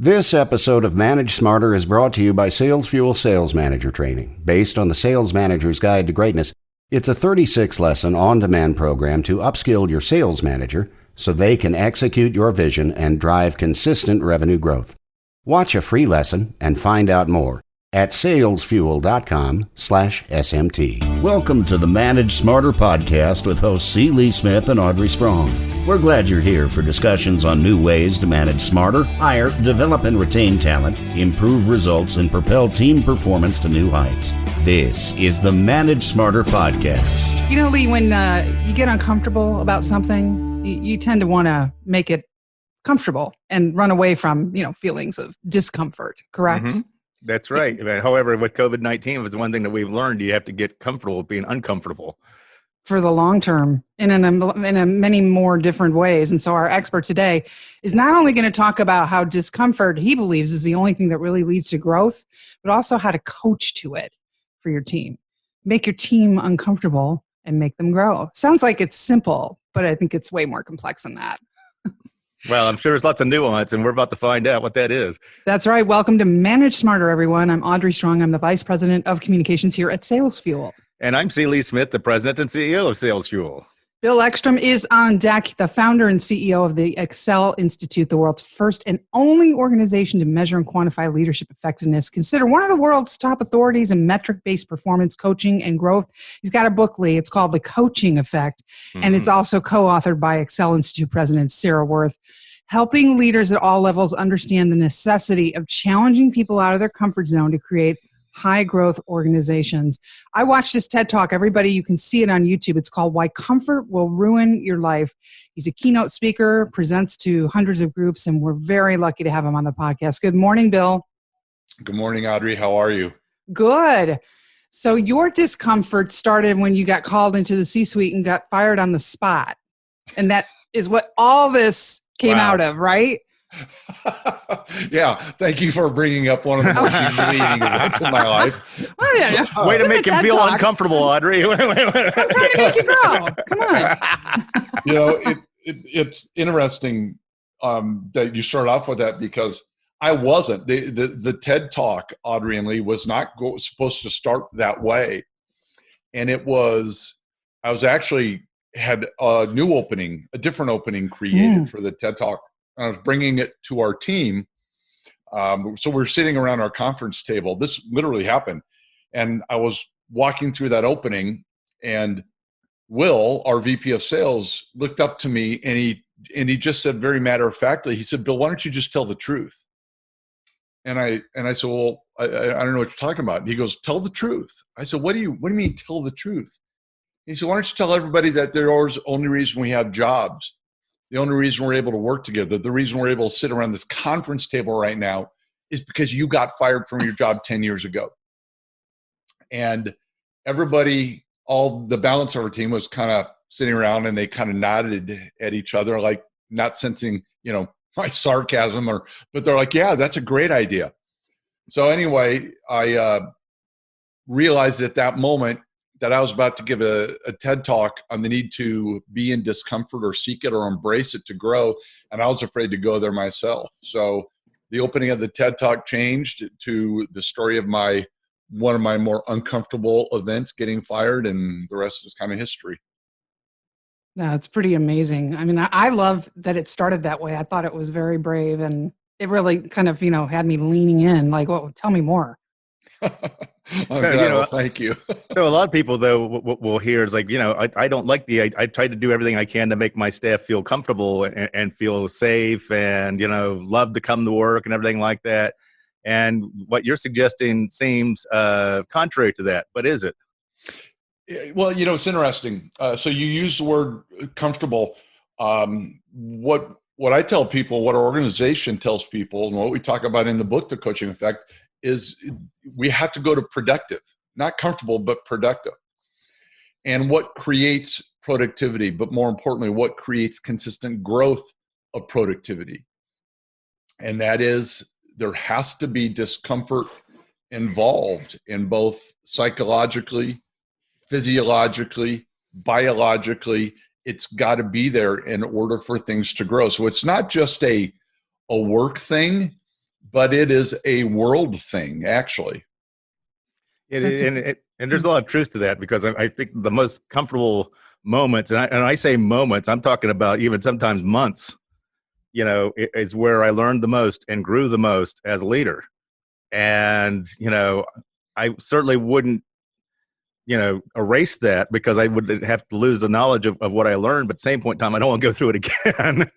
This episode of Manage Smarter is brought to you by SalesFuel Sales Manager Training. Based on the Sales Manager's Guide to Greatness, it's a 36-lesson on-demand program to upskill your sales manager so they can execute your vision and drive consistent revenue growth. Watch a free lesson and find out more at salesfuel.com/SMT. Welcome to the Manage Smarter podcast with hosts C. Lee Smith and Audrey Strong. We're glad you're here for discussions on new ways to manage smarter, hire, develop and retain talent, improve results, and propel team performance to new heights. This is the Manage Smarter podcast. You know, Lee, when you get uncomfortable about something, you tend to want to make it comfortable and run away from, feelings of discomfort, correct? Mm-hmm. That's right. However, with COVID-19, it was one thing that we've learned. You have to get comfortable with being uncomfortable. For the long term, in many more different ways. And so our expert today is not only going to talk about how discomfort, he believes, is the only thing that really leads to growth, but also how to coach to it for your team. Make your team uncomfortable and make them grow. Sounds like it's simple, but I think it's way more complex than that. Well, I'm sure there's lots of nuance, and we're about to find out what that is. That's right. Welcome to Manage Smarter, everyone. I'm Audrey Strong. I'm the Vice President of Communications here at SalesFuel. And I'm C. Lee Smith, the President and CEO of SalesFuel. Bill Eckstrom is on deck, the founder and CEO of the EcSell Institute, the world's first and only organization to measure and quantify leadership effectiveness. Considered one of the world's top authorities in metric-based performance coaching and growth. He's got a book, Lee. It's called The Coaching Effect, and it's also co-authored by EcSell Institute President Sarah Wirth, helping leaders at all levels understand the necessity of challenging people out of their comfort zone to create high-growth organizations. I watched this TED Talk. Everybody, you can see it on YouTube. It's called Why Comfort Will Ruin Your Life. He's a keynote speaker, presents to hundreds of groups, and we're very lucky to have him on the podcast. Good morning, Bill. Good morning, Audrey. How are you? Good. So your discomfort started when you got called into the C-suite and got fired on the spot. And that is what all this came out of, right? Yeah, thank you for bringing up one of the most humiliating events in my life. Oh, yeah. Way to make him feel uncomfortable, Audrey. I'm trying to make you grow. Come on. It's interesting that you start off with that, because I wasn't. The TED Talk, Audrey and Lee, was not supposed to start that way. And I was actually had a new opening, a different opening created for the TED Talk. I was bringing it to our team. So we're sitting around our conference table. This literally happened. And I was walking through that opening, and Will, our VP of sales, looked up to me, and he just said very matter-of-factly, he said, "Bill, why don't you just tell the truth?" And I said, "Well, I don't know what you're talking about." And he goes, "Tell the truth." I said, What do you mean tell the truth?" He said, "Why don't you tell everybody that there's the only reason we have jobs, the only reason we're able to work together, the reason we're able to sit around this conference table right now is because you got fired from your job 10 years ago." And everybody, all the balance of our team was kind of sitting around, and they kind of nodded at each other, like not sensing, my sarcasm, but they're like, "Yeah, that's a great idea." So anyway, I realized at that moment that I was about to give a TED Talk on the need to be in discomfort or seek it or embrace it to grow. And I was afraid to go there myself. So the opening of the TED Talk changed to the story of one of my more uncomfortable events, getting fired, and the rest is kind of history. No, it's pretty amazing. I mean, I love that it started that way. I thought it was very brave, and it really kind of, had me leaning in, like, well, tell me more. Thank you. So a lot of people, though, will hear is like, I don't like I try to do everything I can to make my staff feel comfortable and feel safe and, love to come to work and everything like that. And what you're suggesting seems contrary to that, but is it? Well, it's interesting. So you use the word comfortable. What I tell people, what our organization tells people, and what we talk about in the book, The Coaching Effect, is we have to go to productive, not comfortable, but productive. And what creates productivity, but more importantly, what creates consistent growth of productivity. And that is, there has to be discomfort involved in both psychologically, physiologically, biologically. It's got to be there in order for things to grow. So it's not just a work thing, but it is a world thing, actually. And there's a lot of truth to that, because I think the most comfortable moments, and I say moments, I'm talking about even sometimes months, is where I learned the most and grew the most as a leader. And, I certainly wouldn't, erase that, because I would have to lose the knowledge of what I learned. But at the same point in time, I don't want to go through it again.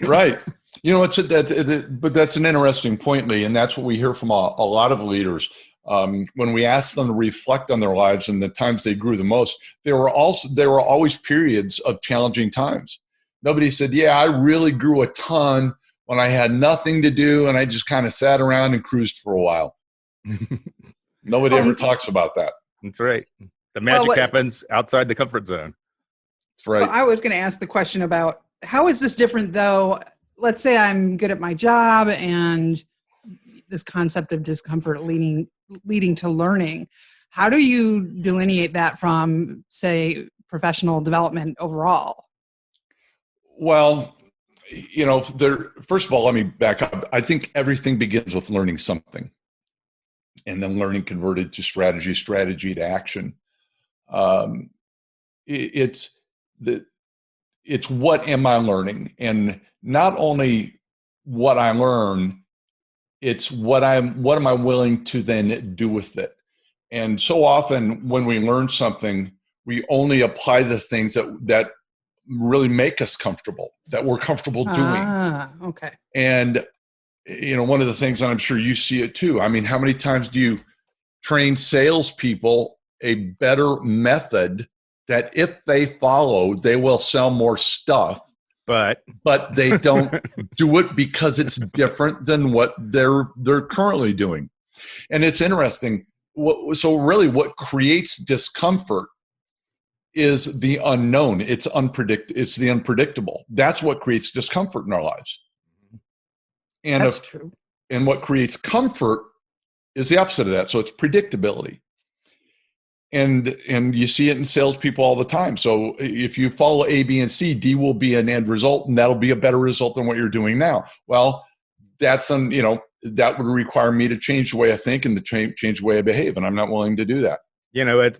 Right. But that's an interesting point, Lee. And that's what we hear from a lot of leaders. When we ask them to reflect on their lives and the times they grew the most, there were always periods of challenging times. Nobody said, yeah, I really grew a ton when I had nothing to do and I just kind of sat around and cruised for a while. Nobody ever talks about that. That's right. The magic happens outside the comfort zone. That's right. Well, I was going to ask the question about, how is this different though? Let's say I'm good at my job, and this concept of discomfort leading to learning. How do you delineate that from, say, professional development overall? Well, first of all, let me back up. I think everything begins with learning something, and then learning converted to strategy to action. It's what am I learning, and not only what I learn, it's what am I willing to then do with it. And so often when we learn something, we only apply the things that really make us comfortable, that we're comfortable doing. Okay. And one of the things, and I'm sure you see it too, I mean, how many times do you train salespeople a better method that if they follow, they will sell more stuff, but they don't do it because it's different than what they're currently doing? And it's interesting. So really what creates discomfort is the unknown. It's the unpredictable. That's what creates discomfort in our lives. And that's true. And what creates comfort is the opposite of that. So it's predictability. And you see it in salespeople all the time. So if you follow A, B, and C, D will be an end result, and that'll be a better result than what you're doing now. Well, that would require me to change the way I think and to change the way I behave, and I'm not willing to do that.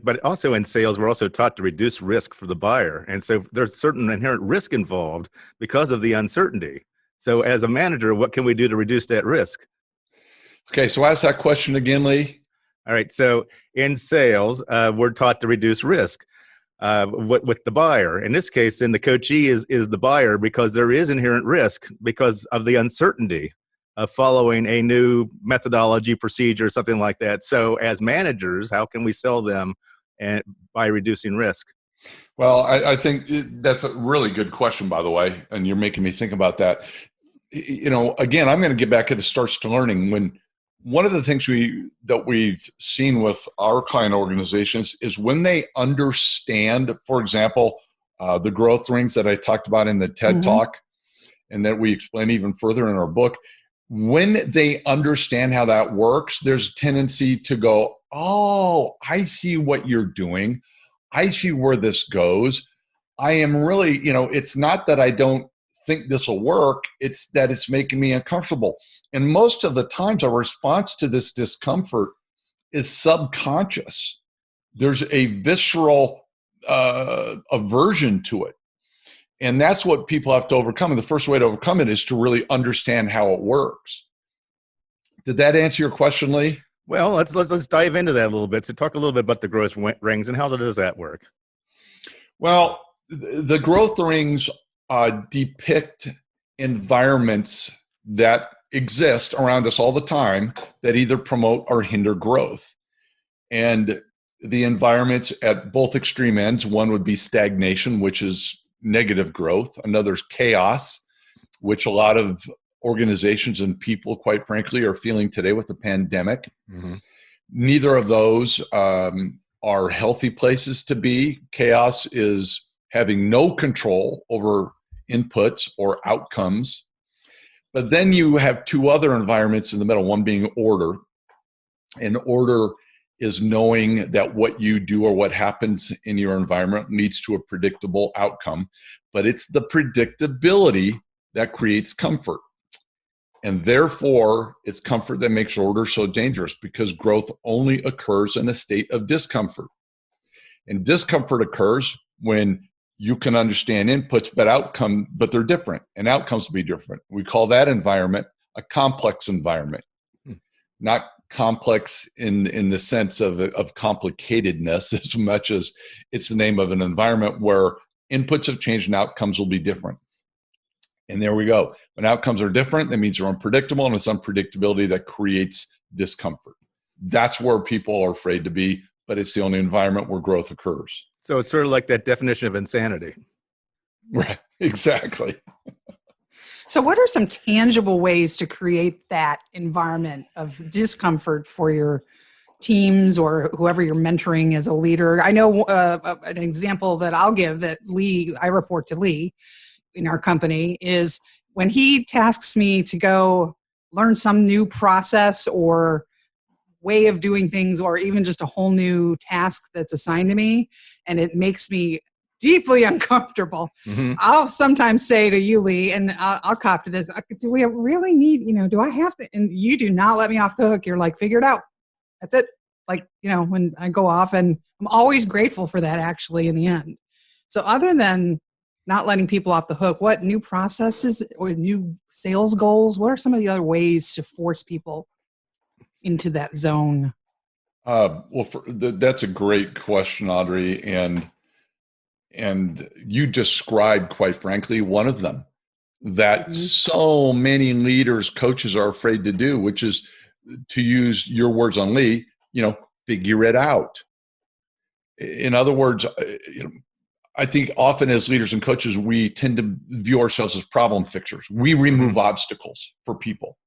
But also in sales, we're also taught to reduce risk for the buyer. And so there's certain inherent risk involved because of the uncertainty. So as a manager, what can we do to reduce that risk? Okay, so ask that question again, Lee. All right. So in sales, we're taught to reduce risk with the buyer. In this case, then the coachee is the buyer, because there is inherent risk because of the uncertainty of following a new methodology, procedure, something like that. So as managers, how can we sell them by reducing risk? Well, I think that's a really good question, by the way, and you're making me think about that. Again, I'm going to get back into starts to learning. When one of the things that we've seen with our client organizations is when they understand, for example, the growth rings that I talked about in the TED Talk, and that we explain even further in our book. When they understand how that works, there's a tendency to go, oh, I see what you're doing. I see where this goes. I am really, it's not that I don't think this will work, it's that it's making me uncomfortable. And most of the times our response to this discomfort is subconscious. There's a visceral aversion to it. And that's what people have to overcome. And the first way to overcome it is to really understand how it works. Did that answer your question, Lee? Well, let's dive into that a little bit. So talk a little bit about the growth rings and how does that work? Well, the growth rings depict environments that exist around us all the time that either promote or hinder growth. And the environments at both extreme ends, one would be stagnation, which is negative growth. Another is chaos, which a lot of organizations and people, quite frankly, are feeling today with the pandemic. Neither of those are healthy places to be. Chaos is having no control over inputs or outcomes. But then you have two other environments in the middle, one being order. And order is knowing that what you do or what happens in your environment leads to a predictable outcome. But it's the predictability that creates comfort. And therefore, it's comfort that makes order so dangerous, because growth only occurs in a state of discomfort. And discomfort occurs when you can understand inputs, but they're different, and outcomes will be different. We call that environment a complex environment, not complex in the sense of complicatedness as much as it's the name of an environment where inputs have changed and outcomes will be different. And there we go. When outcomes are different, that means you're unpredictable, and it's unpredictability that creates discomfort. That's where people are afraid to be, but it's the only environment where growth occurs. So it's sort of like that definition of insanity. Right, exactly. So what are some tangible ways to create that environment of discomfort for your teams or whoever you're mentoring as a leader? I know an example that I'll give that I report to Lee in our company, is when he tasks me to go learn some new process or way of doing things, or even just a whole new task that's assigned to me, and it makes me deeply uncomfortable. Mm-hmm. I'll sometimes say to you, Lee, and I'll cop to this, do we really need, do I have to, and you do not let me off the hook. You're like, figure it out. That's it. Like, when I go off, and I'm always grateful for that actually in the end. So other than not letting people off the hook, what new processes or new sales goals, what are some of the other ways to force people into that zone? That's a great question, Audrey. And you described, quite frankly, one of them that so many leaders, coaches are afraid to do, which is, to use your words on Lee, figure it out. In other words, I think often as leaders and coaches, we tend to view ourselves as problem fixers. We remove obstacles for people.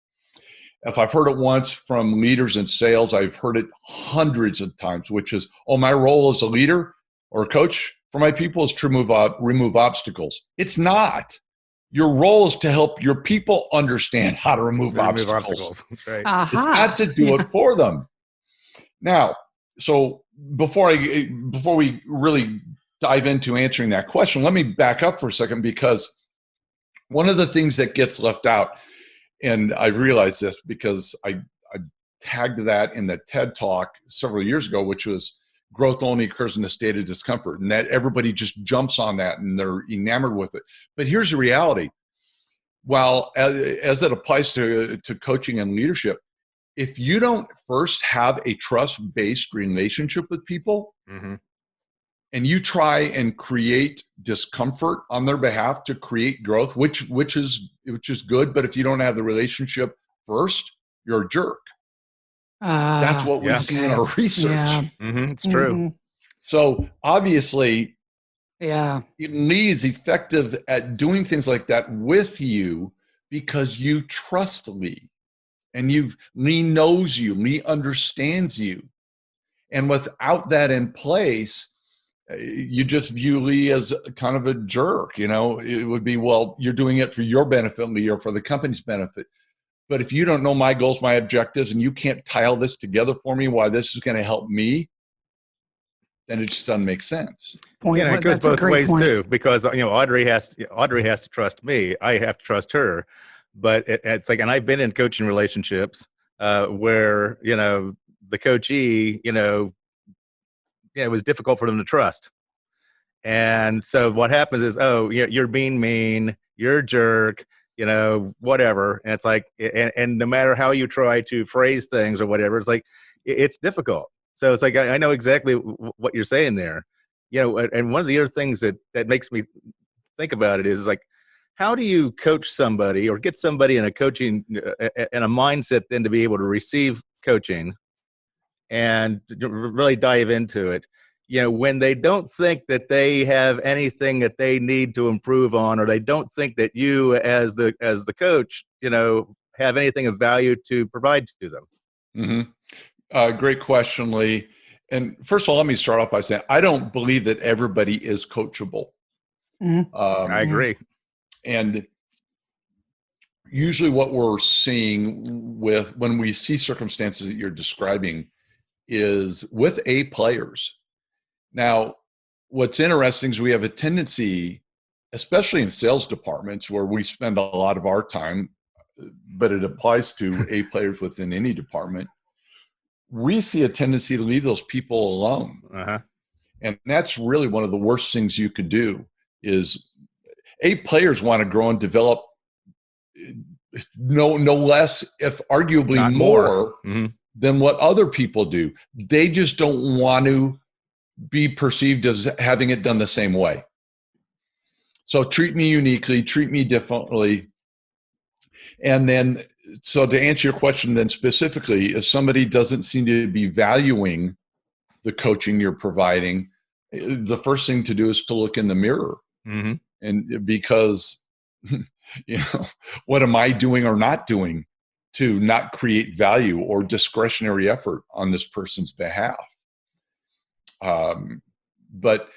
If I've heard it once from leaders in sales, I've heard it hundreds of times, which is, my role as a leader or a coach for my people is to remove obstacles. It's not. Your role is to help your people understand how to remove obstacles. That's right. Uh-huh. It's not to do it for them. Now, so before we really dive into answering that question, let me back up for a second, because one of the things that gets left out, and I realized this because I tagged that in the TED Talk several years ago, which was growth only occurs in a state of discomfort, and that everybody just jumps on that and they're enamored with it. But here's the reality. While as it applies to coaching and leadership, if you don't first have a trust-based relationship with people, and you try and create discomfort on their behalf to create growth, which is good, but if you don't have the relationship first, you're a jerk. That's what we see in our research. Yeah. It's true. So obviously, Yeah. Lee is effective at doing things like that with you because you trust Lee, and Lee knows you, Lee understands you, and without that in place, you just view Lee as kind of a jerk. It would be, well, you're doing it for your benefit, Lee, or for the company's benefit. But if you don't know my goals, my objectives, and you can't tie all this together for me, why this is going to help me, then it just doesn't make sense. It goes both ways too, because Audrey has to trust me. I have to trust her. But it's like, and I've been in coaching relationships where the coachee, it was difficult for them to trust. And so what happens is, you're being mean, you're a jerk, whatever. And it's like, and no matter how you try to phrase things or whatever, it's like, it's difficult. So it's like, I know exactly what you're saying there. And one of the other things that makes me think about it is like, how do you coach somebody or get somebody in a coaching, in a mindset then to be able to receive coaching and really dive into it, when they don't think that they have anything that they need to improve on, or they don't think that you as the coach, have anything of value to provide to them? Great question, Lee. And first of all, let me start off by saying, I don't believe that everybody is coachable. I agree. And usually what we're seeing when we see circumstances that you're describing is with A players. Now, what's interesting is we have a tendency, especially in sales departments where we spend a lot of our time, but it applies to A players within any department. We see a tendency to leave those people alone. Uh-huh. And that's really one of the worst things you could do is A players want to grow and develop no less, if arguably Not more Mm-hmm. than what other people do. They just don't want to be perceived as having it done the same way. So treat me uniquely, treat me differently. And then, so to answer your question then specifically, if somebody doesn't seem to be valuing the coaching you're providing, the first thing to do is to look in the mirror. Mm-hmm. And because, what am I doing or not doing to not create value or discretionary effort on this person's behalf? But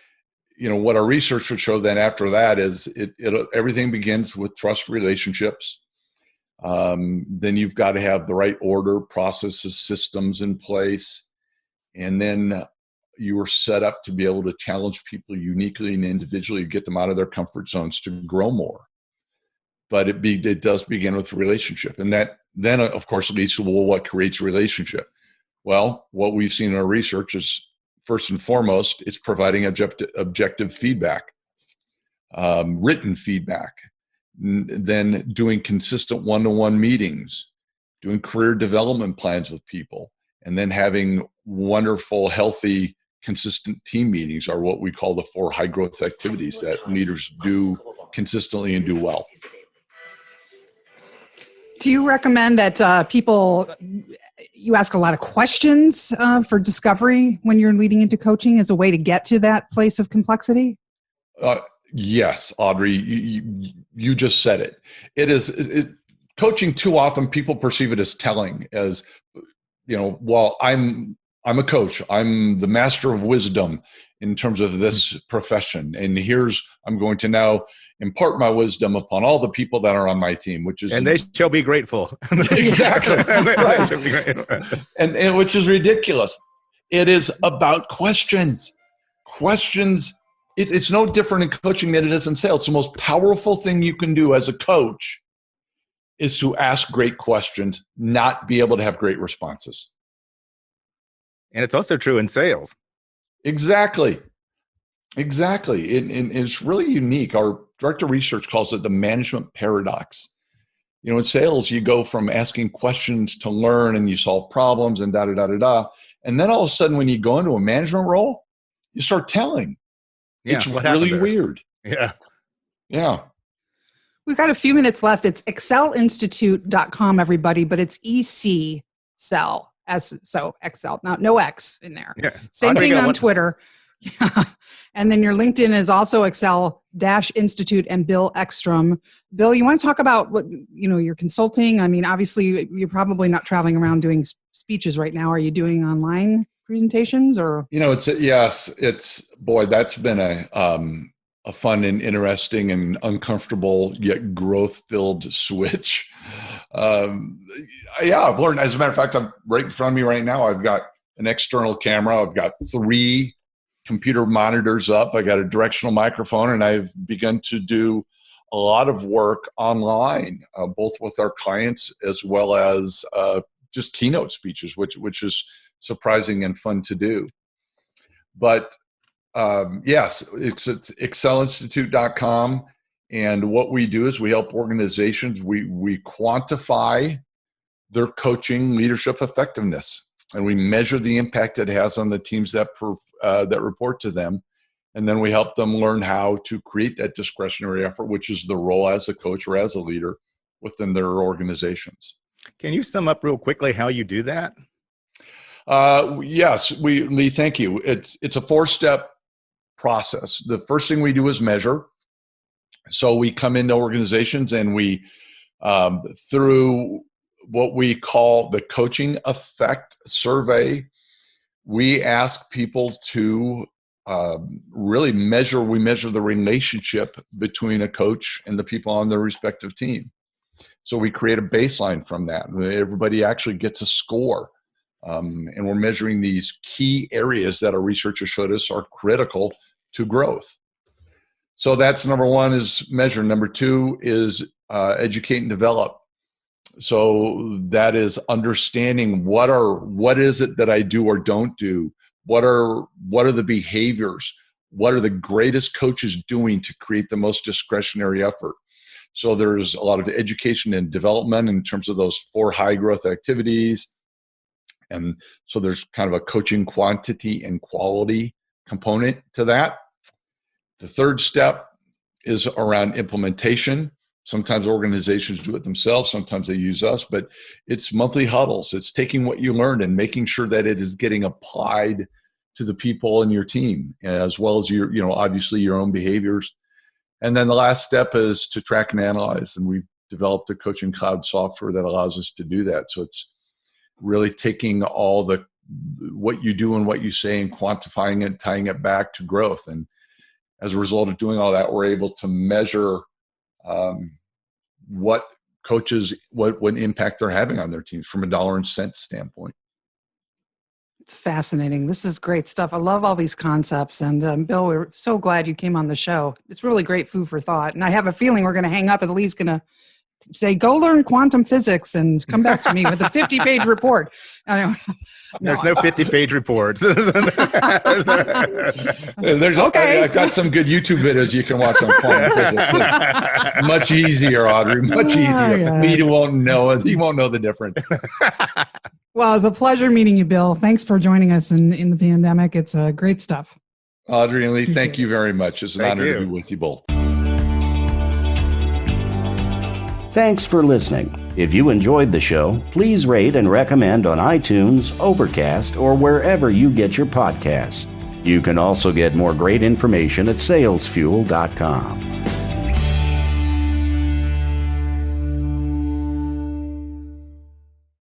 what our research would show then after that is everything begins with trust relationships. Then you've got to have the right order, processes, systems in place. And then you are set up to be able to challenge people uniquely and individually, get them out of their comfort zones to grow more. But it does begin with a relationship. And that then, of course, leads to, well, what creates a relationship? Well, what we've seen in our research is, first and foremost, it's providing objective feedback, written feedback, then doing consistent one-to-one meetings, doing career development plans with people, and then having wonderful, healthy, consistent team meetings are what we call the 4 high-growth activities that leaders do consistently and do well. Do you recommend that you ask a lot of questions for discovery when you're leading into coaching as a way to get to that place of complexity? Yes, Audrey, you just said it. Coaching too often people perceive it as telling, as, well, I'm a coach. I'm the master of wisdom in terms of this profession. And I'm going to now impart my wisdom upon all the people that are on my team, and they shall be grateful. Exactly. Right. Shall be grateful. And which is ridiculous. It is about questions. Questions. It's no different in coaching than it is in sales. The most powerful thing you can do as a coach is to ask great questions, not be able to have great responses. And it's also true in sales. Exactly. And it's really unique. Our director of research calls it the management paradox. In sales, you go from asking questions to learn and you solve problems and da-da-da-da-da. And then all of a sudden, when you go into a management role, you start telling. Yeah, it's really weird. Yeah. We've got a few minutes left. It's excellinstitute.com, everybody, but it's EcSell. So Excel, no X in there. Yeah. Same thing on Twitter. Yeah. And then your LinkedIn is also EcSell-Institute and Bill Eckstrom. Bill, you want to talk about what, your consulting? I mean, obviously you're probably not traveling around doing speeches right now. Are you doing online presentations or? That's been a fun and interesting and uncomfortable yet growth-filled switch. I've learned. As a matter of fact, I'm right in front of me right now. I've got an external camera. I've got 3 computer monitors up. I got a directional microphone, and I've begun to do a lot of work online, both with our clients as well as just keynote speeches, which is surprising and fun to do. But yes, it's excellinstitute.com. And what we do is we help organizations, we quantify their coaching leadership effectiveness, and we measure the impact it has on the teams that report to them. And then we help them learn how to create that discretionary effort, which is the role as a coach or as a leader within their organizations. Can you sum up real quickly how you do that? Yes, Lee, thank you. It's a 4-step process. The first thing we do is measure. So we come into organizations and we, through what we call the coaching effect survey, we ask people to really measure the relationship between a coach and the people on their respective team. So we create a baseline from that. Everybody actually gets a score. And we're measuring these key areas that our researchers showed us are critical to growth. So that's number 1 is measure. Number 2 is educate and develop. So that is understanding what is it that I do or don't do? What are the behaviors? What are the greatest coaches doing to create the most discretionary effort? So there's a lot of education and development in terms of those 4 high growth activities. And so there's kind of a coaching quantity and quality component to that. The third step is around implementation. Sometimes organizations do it themselves, sometimes they use us, but it's monthly huddles. It's taking what you learned and making sure that it is getting applied to the people in your team, as well as your, obviously your own behaviors. And then the last step is to track and analyze. And we've developed a coaching cloud software that allows us to do that. So it's really taking all what you do and what you say and quantifying it, tying it back to growth. And as a result of doing all that, we're able to measure what impact they're having on their teams from a dollar and cent standpoint. It's fascinating. This is great stuff. I love all these concepts. And Bill, we're so glad you came on the show. It's really great food for thought. And I have a feeling we're going to hang up and Lee's going to say, go learn quantum physics and come back to me with a 50-page report. There's no 50-page reports. There's okay. I've got some good YouTube videos you can watch on quantum physics. It's much easier, Audrey. Much easier. Yeah. Me, you won't know it. You won't know the difference. Well, it's a pleasure meeting you, Bill. Thanks for joining us in the pandemic. It's great stuff. Audrey and Lee, thank you very much. It's an honor to be with you both. Thanks for listening. If you enjoyed the show, please rate and recommend on iTunes, Overcast, or wherever you get your podcasts. You can also get more great information at salesfuel.com.